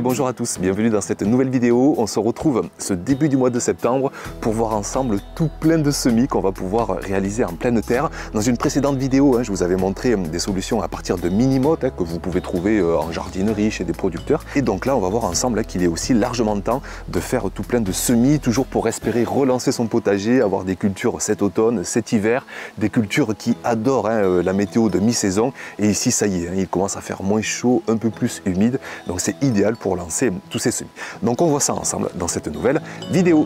Et bonjour à tous, bienvenue dans cette nouvelle vidéo. On se retrouve ce début du mois de septembre pour voir ensemble tout plein de semis qu'on va pouvoir réaliser en pleine terre. Dans une précédente vidéo, je vous avais montré des solutions à partir de mini-mottes que vous pouvez trouver en jardinerie chez des producteurs. Et donc là, on va voir ensemble qu'il est aussi largement temps de faire tout plein de semis, toujours pour espérer relancer son potager, avoir des cultures cet automne, cet hiver, des cultures qui adorent la météo de mi-saison. Et ici, ça y est, il commence à faire moins chaud, un peu plus humide, donc c'est idéal pour lancer tous ces semis. Donc on voit ça ensemble dans cette nouvelle vidéo.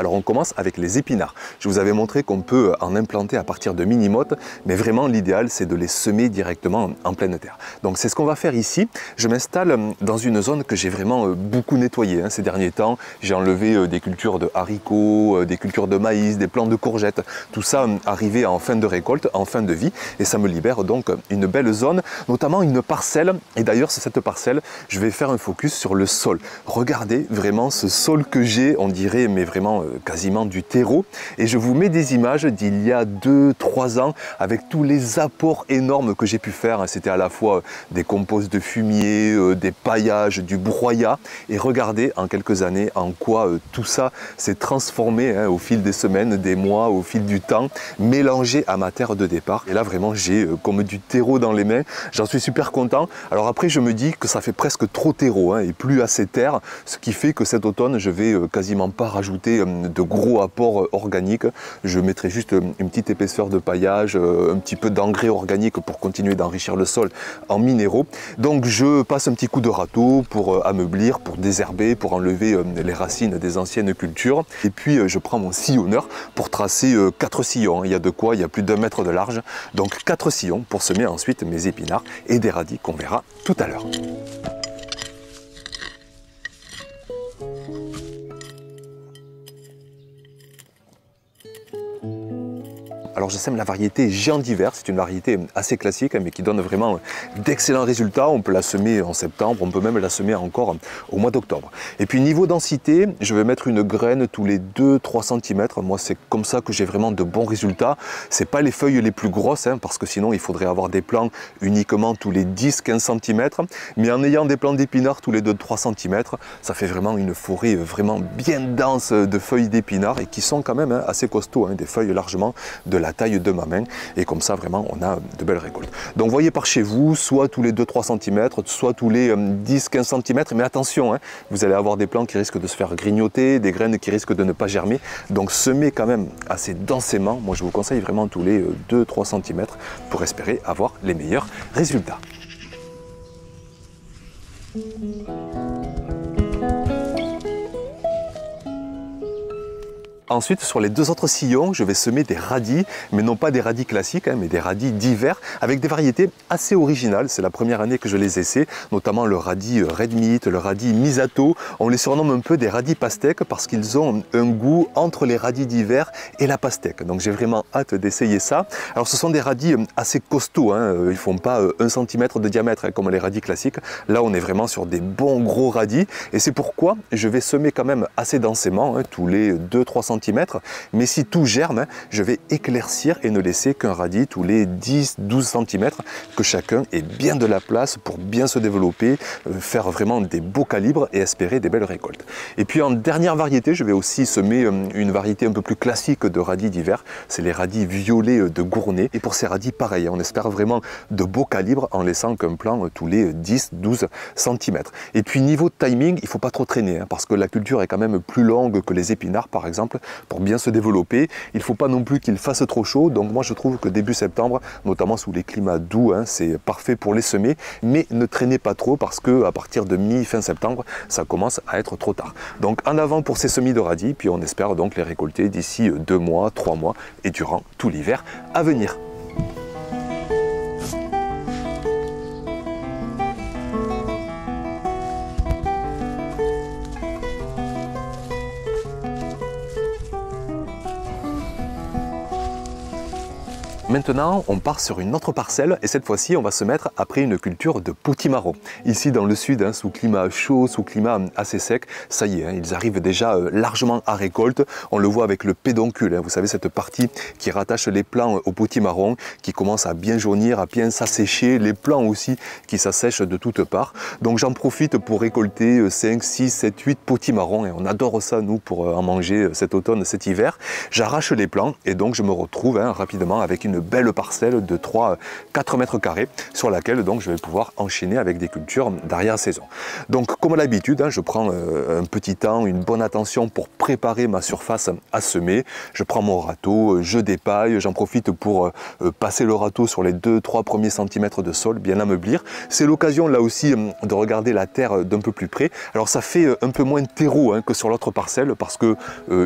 Alors on commence avec les épinards. Je vous avais montré qu'on peut en implanter à partir de mini-mottes, mais vraiment l'idéal c'est de les semer directement en pleine terre. Donc c'est ce qu'on va faire ici. Je m'installe dans une zone que j'ai vraiment beaucoup nettoyée ces derniers temps. J'ai enlevé des cultures de haricots, des cultures de maïs, des plants de courgettes. Tout ça arrivé en fin de récolte, en fin de vie, et ça me libère donc une belle zone, notamment une parcelle. Et d'ailleurs sur cette parcelle, je vais faire un focus sur le sol. Regardez vraiment ce sol que j'ai, on dirait mais vraiment quasiment du terreau, et je vous mets des images d'il y a 2-3 ans avec tous les apports énormes que j'ai pu faire. C'était à la fois des composts de fumier, des paillages, du broyat, et regardez en quelques années en quoi tout ça s'est transformé au fil des semaines, des mois, au fil du temps, mélangé à ma terre de départ. Et là vraiment j'ai comme du terreau dans les mains, j'en suis super content. Alors après je me dis que ça fait presque trop terreau et plus assez terre, ce qui fait que cet automne je vais quasiment pas rajouter de gros apports organiques. Je mettrai juste une petite épaisseur de paillage, un petit peu d'engrais organique pour continuer d'enrichir le sol en minéraux. Donc je passe un petit coup de râteau pour ameublir, pour désherber, pour enlever les racines des anciennes cultures. Et puis je prends mon sillonneur pour tracer 4 sillons. Il y a de quoi, il y a plus d'1 mètre de large. Donc 4 sillons pour semer ensuite mes épinards et des radis qu'on verra tout à l'heure. Alors je sème la variété Géant d'hiver, c'est une variété assez classique mais qui donne vraiment d'excellents résultats. On peut la semer en septembre, on peut même la semer encore au mois d'octobre. Et puis niveau densité, je vais mettre une graine tous les 2-3 cm. Moi c'est comme ça que j'ai vraiment de bons résultats. C'est pas les feuilles les plus grosses parce que sinon il faudrait avoir des plants uniquement tous les 10-15 cm. Mais en ayant des plants d'épinards tous les 2-3 cm, ça fait vraiment une forêt vraiment bien dense de feuilles d'épinards et qui sont quand même assez costauds, des feuilles largement de la taille de ma main, et comme ça vraiment on a de belles récoltes. Donc voyez par chez vous, soit tous les 2-3 cm, soit tous les 10-15 cm, mais attention, vous allez avoir des plants qui risquent de se faire grignoter, des graines qui risquent de ne pas germer, donc semez quand même assez densément. Moi je vous conseille vraiment tous les 2-3 cm pour espérer avoir les meilleurs résultats. Ensuite, sur les 2 autres sillons, je vais semer des radis, mais non pas des radis classiques, mais des radis d'hiver, avec des variétés assez originales. C'est la première année que je les essaie, notamment le radis Red Meat, le radis Misato. On les surnomme un peu des radis pastèques parce qu'ils ont un goût entre les radis d'hiver et la pastèque. Donc j'ai vraiment hâte d'essayer ça. Alors ce sont des radis assez costauds, ils ne font pas 1 cm de diamètre comme les radis classiques. Là, on est vraiment sur des bons gros radis, et c'est pourquoi je vais semer quand même assez densément, tous les 2-3 cm. Mais si tout germe, je vais éclaircir et ne laisser qu'un radis tous les 10-12 cm, que chacun ait bien de la place pour bien se développer, faire vraiment des beaux calibres et espérer des belles récoltes. Et puis en dernière variété, je vais aussi semer une variété un peu plus classique de radis d'hiver, c'est les radis violets de Gournay. Et pour ces radis, pareil, on espère vraiment de beaux calibres en laissant qu'un plant tous les 10-12 cm. Et puis niveau timing, il ne faut pas trop traîner, parce que la culture est quand même plus longue que les épinards par exemple. Pour bien se développer, il ne faut pas non plus qu'il fasse trop chaud. Donc moi je trouve que début septembre, notamment sous les climats doux, c'est parfait pour les semer. Mais ne traînez pas trop parce que à partir de mi-fin septembre, ça commence à être trop tard. Donc en avant pour ces semis de radis, puis on espère donc les récolter d'ici 2 mois, 3 mois et durant tout l'hiver à venir. Maintenant, on part sur une autre parcelle et cette fois-ci, on va se mettre après une culture de potimarron. Ici dans le sud, sous climat chaud, sous climat assez sec, ça y est, ils arrivent déjà largement à récolte. On le voit avec le pédoncule, vous savez, cette partie qui rattache les plants au potimarron, qui commence à bien jaunir, à bien s'assécher, les plants aussi qui s'assèchent de toutes parts. Donc j'en profite pour récolter 5, 6, 7, 8 potimarrons et on adore ça, nous, pour en manger cet automne, cet hiver. J'arrache les plants et donc je me retrouve rapidement avec une belle parcelle de 3-4 mètres carrés sur laquelle donc je vais pouvoir enchaîner avec des cultures d'arrière-saison. Donc comme à l'habitude, je prends un petit temps, une bonne attention pour préparer ma surface à semer. Je prends mon râteau, je dépaille, j'en profite pour passer le râteau sur les 2-3 premiers centimètres de sol, bien ameublir. C'est l'occasion là aussi de regarder la terre d'un peu plus près. Alors ça fait un peu moins de terreau que sur l'autre parcelle parce que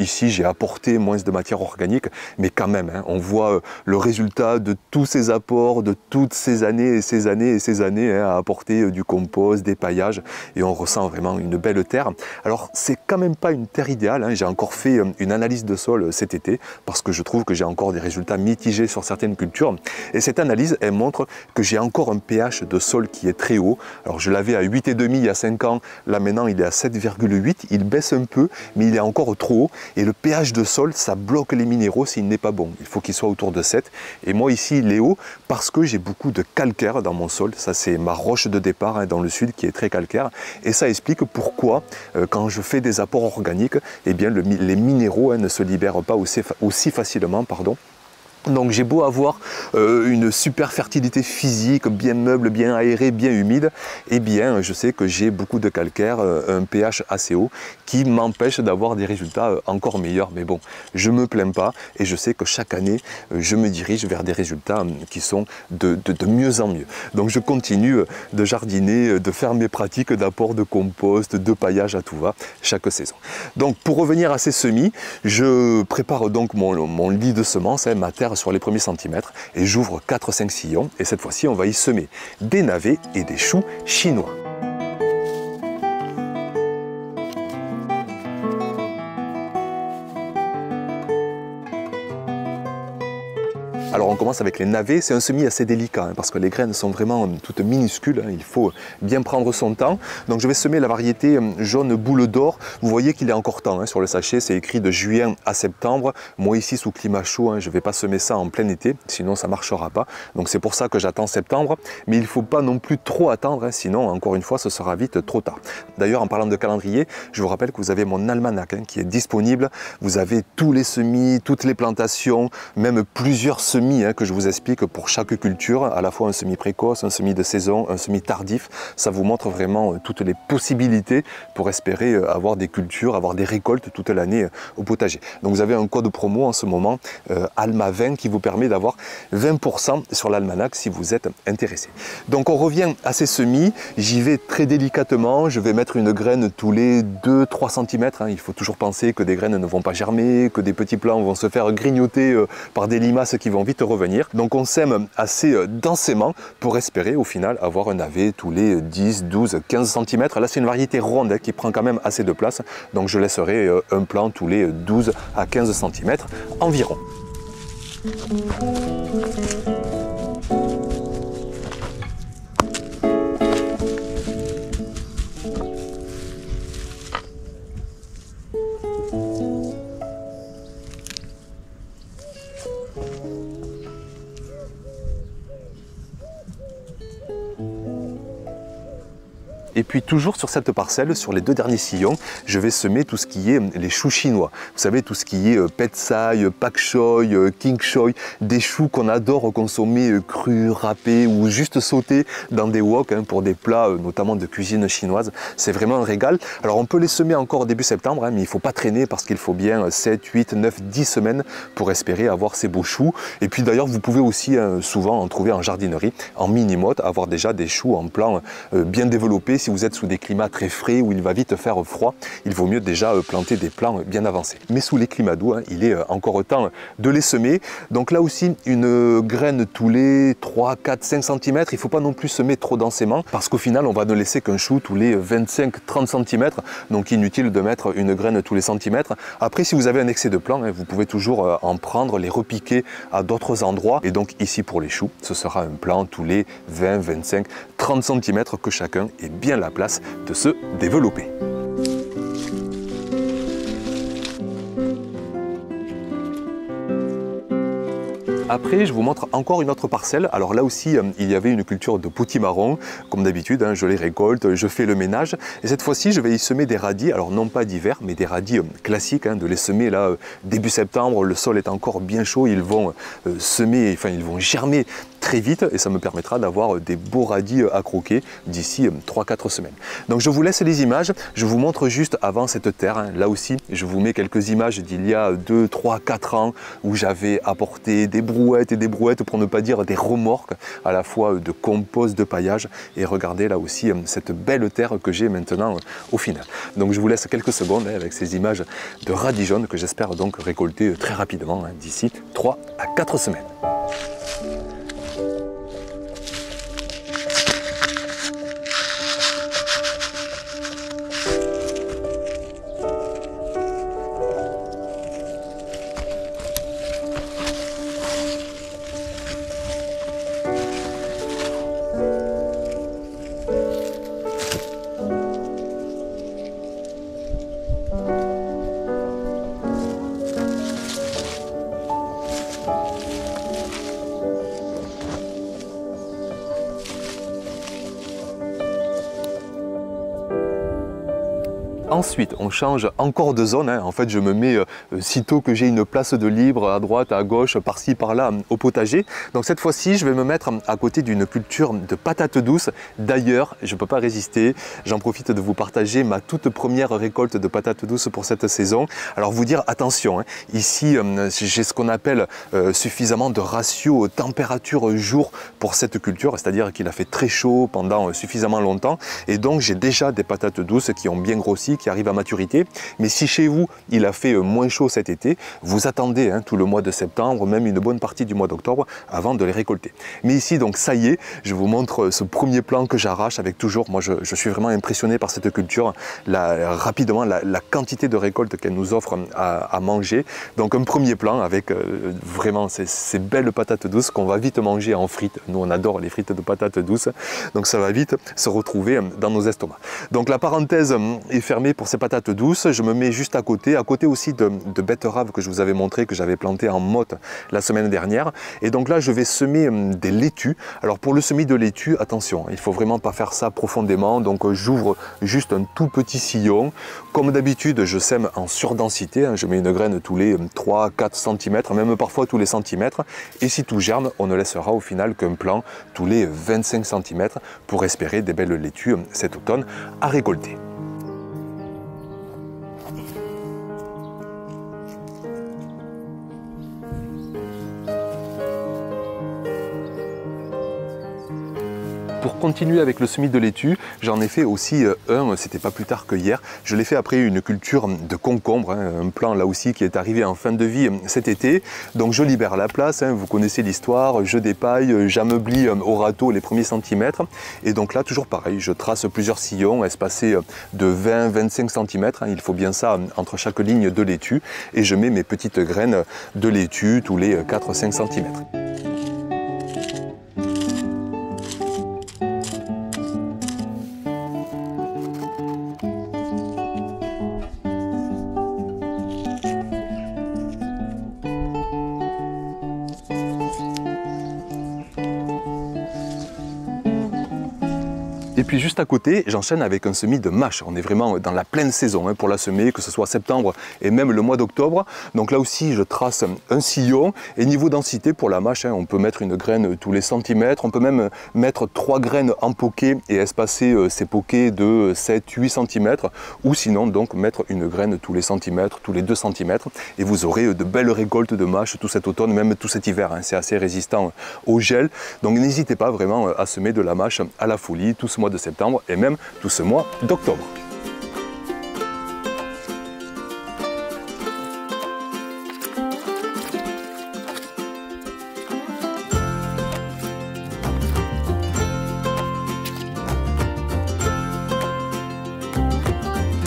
ici j'ai apporté moins de matière organique, mais quand même on voit le résultat de tous ces apports, de toutes ces années et ces années et ces années à apporter du compost, des paillages, et on ressent vraiment une belle terre. Alors c'est quand même pas une terre idéale, j'ai encore fait une analyse de sol cet été parce que je trouve que j'ai encore des résultats mitigés sur certaines cultures, et cette analyse elle montre que j'ai encore un pH de sol qui est très haut. Alors je l'avais à 8,5 il y a 5 ans, là maintenant il est à 7,8, il baisse un peu mais il est encore trop haut, et le pH de sol ça bloque les minéraux s'il n'est pas bon, il faut qu'il soit autour de 7. Et moi ici il est haut parce que j'ai beaucoup de calcaire dans mon sol. Ça c'est ma roche de départ dans le sud qui est très calcaire, et ça explique pourquoi quand je fais des apports organiques, eh bien les minéraux ne se libèrent pas aussi facilement, pardon. Donc j'ai beau avoir une super fertilité physique, bien meuble, bien aéré, bien humide, eh bien je sais que j'ai beaucoup de calcaire, un pH assez haut qui m'empêche d'avoir des résultats encore meilleurs. Mais bon, je ne me plains pas et je sais que chaque année je me dirige vers des résultats qui sont de mieux en mieux. Donc je continue de jardiner, de faire mes pratiques d'apport de compost, de paillage à tout va chaque saison. Donc pour revenir à ces semis, je prépare donc mon lit de semences, ma terre sur les premiers centimètres, et j'ouvre 4-5 sillons, et cette fois-ci on va y semer des navets et des choux chinois. Alors on commence avec les navets, c'est un semis assez délicat parce que les graines sont vraiment toutes minuscules, il faut bien prendre son temps. Donc je vais semer la variété jaune boule d'or. Vous voyez qu'il est encore temps sur le sachet, c'est écrit de juin à septembre. Moi ici sous climat chaud, je ne vais pas semer ça en plein été, sinon ça ne marchera pas. Donc c'est pour ça que j'attends septembre, mais il ne faut pas non plus trop attendre, sinon encore une fois ce sera vite trop tard. D'ailleurs en parlant de calendrier, je vous rappelle que vous avez mon almanach qui est disponible. Vous avez tous les semis, toutes les plantations, même plusieurs semis que je vous explique pour chaque culture, à la fois un semis précoce, un semis de saison, un semis tardif. Ça vous montre vraiment toutes les possibilités pour espérer avoir des cultures, avoir des récoltes toute l'année au potager. Donc vous avez un code promo en ce moment, ALMA20, qui vous permet d'avoir 20% sur l'almanach si vous êtes intéressé. Donc on revient à ces semis, j'y vais très délicatement, je vais mettre une graine tous les 2-3 cm. Il faut toujours penser que des graines ne vont pas germer, que des petits plants vont se faire grignoter par des limaces qui vont vite revenir. Donc on sème assez densément pour espérer au final avoir un navet tous les 10, 12, 15 cm. Là c'est une variété ronde qui prend quand même assez de place. Donc je laisserai un plant tous les 12 à 15 cm environ. Et puis toujours sur cette parcelle, sur les 2 derniers sillons, je vais semer tout ce qui est les choux chinois. Vous savez, tout ce qui est petsai, pak choy, king choy, des choux qu'on adore consommer crus, râpés ou juste sautés dans des wok pour des plats notamment de cuisine chinoise. C'est vraiment un régal. Alors on peut les semer encore début septembre, mais il ne faut pas traîner parce qu'il faut bien 7, 8, 9, 10 semaines pour espérer avoir ces beaux choux. Et puis d'ailleurs, vous pouvez aussi souvent en trouver en jardinerie, en mini-motte, avoir déjà des choux en plan bien développés si vous êtes sous des climats très frais où il va vite faire froid, il vaut mieux déjà planter des plants bien avancés. Mais sous les climats doux, il est encore temps de les semer. Donc là aussi, une graine tous les 3, 4, 5 cm. Il ne faut pas non plus semer trop densément parce qu'au final, on va ne laisser qu'un chou tous les 25-30 cm. Donc inutile de mettre une graine tous les centimètres. Après, si vous avez un excès de plants, vous pouvez toujours en prendre, les repiquer à d'autres endroits. Et donc ici, pour les choux, ce sera un plant tous les 20, 25, 30 cm que chacun ait bien la place de se développer. Après, je vous montre encore une autre parcelle. Alors là aussi, il y avait une culture de potimarron. Comme d'habitude, je les récolte, je fais le ménage. Et cette fois-ci, je vais y semer des radis. Alors non pas d'hiver, mais des radis classiques. De les semer là, début septembre, le sol est encore bien chaud. Ils vont ils vont germer très vite et ça me permettra d'avoir des beaux radis à croquer d'ici 3-4 semaines. Donc je vous laisse les images. Je vous montre juste avant cette terre. Là aussi, je vous mets quelques images d'il y a 2, 3, 4 ans où j'avais apporté des brouettes et des brouettes, pour ne pas dire des remorques, à la fois de compost, de paillage. Et regardez là aussi cette belle terre que j'ai maintenant au final. Donc je vous laisse quelques secondes avec ces images de radis jaunes que j'espère donc récolter très rapidement d'ici 3 à 4 semaines. Ensuite, on change encore de zone. En fait, je me mets, sitôt que j'ai une place de libre, à droite, à gauche, par-ci, par-là, au potager. Donc cette fois-ci, je vais me mettre à côté d'une culture de patates douces. D'ailleurs, je ne peux pas résister. J'en profite de vous partager ma toute première récolte de patates douces pour cette saison. Alors, vous dire, attention, ici, j'ai ce qu'on appelle suffisamment de ratio température-jour pour cette culture, c'est-à-dire qu'il a fait très chaud pendant suffisamment longtemps. Et donc, j'ai déjà des patates douces qui ont bien grossi, qui arrive à maturité. Mais si chez vous, il a fait moins chaud cet été, vous attendez tout le mois de septembre, même une bonne partie du mois d'octobre, avant de les récolter. Mais ici, donc ça y est, je vous montre ce premier plant que j'arrache avec toujours, moi je suis vraiment impressionné par cette culture, rapidement la quantité de récoltes qu'elle nous offre à manger. Donc un premier plant avec vraiment ces belles patates douces qu'on va vite manger en frites. Nous on adore les frites de patates douces, donc ça va vite se retrouver dans nos estomacs. Donc la parenthèse est fermée pour ces patates douces. Je me mets juste à côté aussi de betteraves que je vous avais montré, que j'avais planté en motte la semaine dernière. Et donc là, je vais semer des laitues. Alors pour le semis de laitue, attention, il ne faut vraiment pas faire ça profondément. Donc j'ouvre juste un tout petit sillon. Comme d'habitude, je sème en surdensité. Je mets une graine tous les 3-4 cm, même parfois tous les centimètres. Et si tout germe, on ne laissera au final qu'un plant tous les 25 cm pour espérer des belles laitues cet automne à récolter. Pour continuer avec le semis de laitue, j'en ai fait aussi c'était pas plus tard que hier. Je l'ai fait après une culture de concombre, un plant là aussi qui est arrivé en fin de vie cet été. Donc je libère la place, vous connaissez l'histoire, je dépaille, j'ameublie au râteau les premiers centimètres. Et donc là, toujours pareil, je trace plusieurs sillons espacés de 20-25 cm. Il faut bien ça entre chaque ligne de laitue. Et je mets mes petites graines de laitue tous les 4-5 cm. Et puis juste à côté, j'enchaîne avec un semis de mâche. On est vraiment dans la pleine saison pour la semer, que ce soit septembre et même le mois d'octobre. Donc là aussi, je trace un sillon. Et niveau densité, pour la mâche, on peut mettre une graine tous les centimètres. On peut même mettre 3 graines en poquet et espacer ces poquets de 7-8 cm. Ou sinon, donc, mettre une graine tous les centimètres, tous les 2 cm. Et vous aurez de belles récoltes de mâche tout cet automne, même tout cet hiver. C'est assez résistant au gel. Donc n'hésitez pas vraiment à semer de la mâche à la folie tout ce mois mois de septembre et même tout ce mois d'octobre.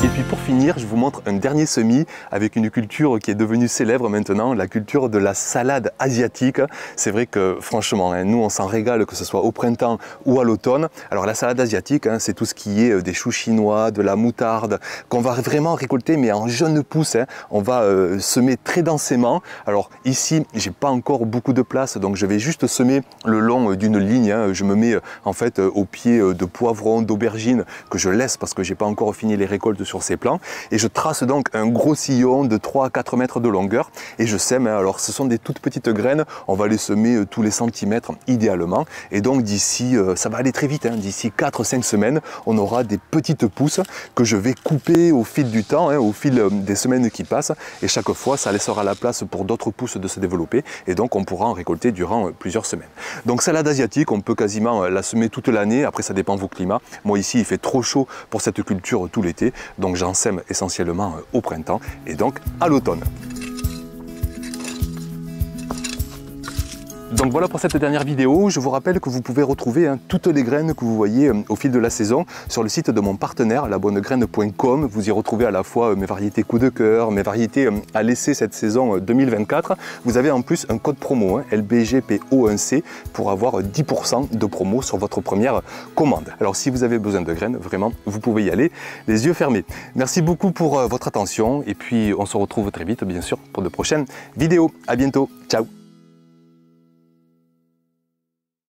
Et puis pour finir, je vous montre un dernier semis avec une culture qui est devenue célèbre maintenant, la culture de la salade asiatique. C'est vrai que franchement, nous on s'en régale, que ce soit au printemps ou à l'automne. Alors la salade asiatique, c'est tout ce qui est des choux chinois, de la moutarde, qu'on va vraiment récolter mais en jeunes pousses. On va semer très densément. Alors ici, j'ai pas encore beaucoup de place, donc je vais juste semer le long d'une ligne. Je me mets en fait au pied de poivrons, d'aubergines que je laisse parce que j'ai pas encore fini les récoltes sur ces plants, et je trace donc un gros sillon de 3 à 4 mètres de longueur et je sème. Alors ce sont des toutes petites graines, on va les semer tous les centimètres idéalement, et donc d'ici, ça va aller très vite, d'ici 4-5 semaines, on aura des petites pousses que je vais couper au fil du temps, au fil des semaines qui passent, et chaque fois ça laissera la place pour d'autres pousses de se développer, et donc on pourra en récolter durant plusieurs semaines. Donc salade asiatique, on peut quasiment la semer toute l'année, après ça dépend de vos climats. Moi ici il fait trop chaud pour cette culture tout l'été, donc j'en sème essentiellement au printemps et donc à l'automne. Donc voilà pour cette dernière vidéo. Je vous rappelle que vous pouvez retrouver toutes les graines que vous voyez au fil de la saison sur le site de mon partenaire, labonnegraine.com. Vous y retrouvez à la fois mes variétés coup de cœur, mes variétés à laisser cette saison 2024. Vous avez en plus un code promo, LBGPO1C, pour avoir 10% de promo sur votre première commande. Alors si vous avez besoin de graines, vraiment, vous pouvez y aller les yeux fermés. Merci beaucoup pour votre attention et puis on se retrouve très vite, bien sûr, pour de prochaines vidéos. À bientôt. Ciao.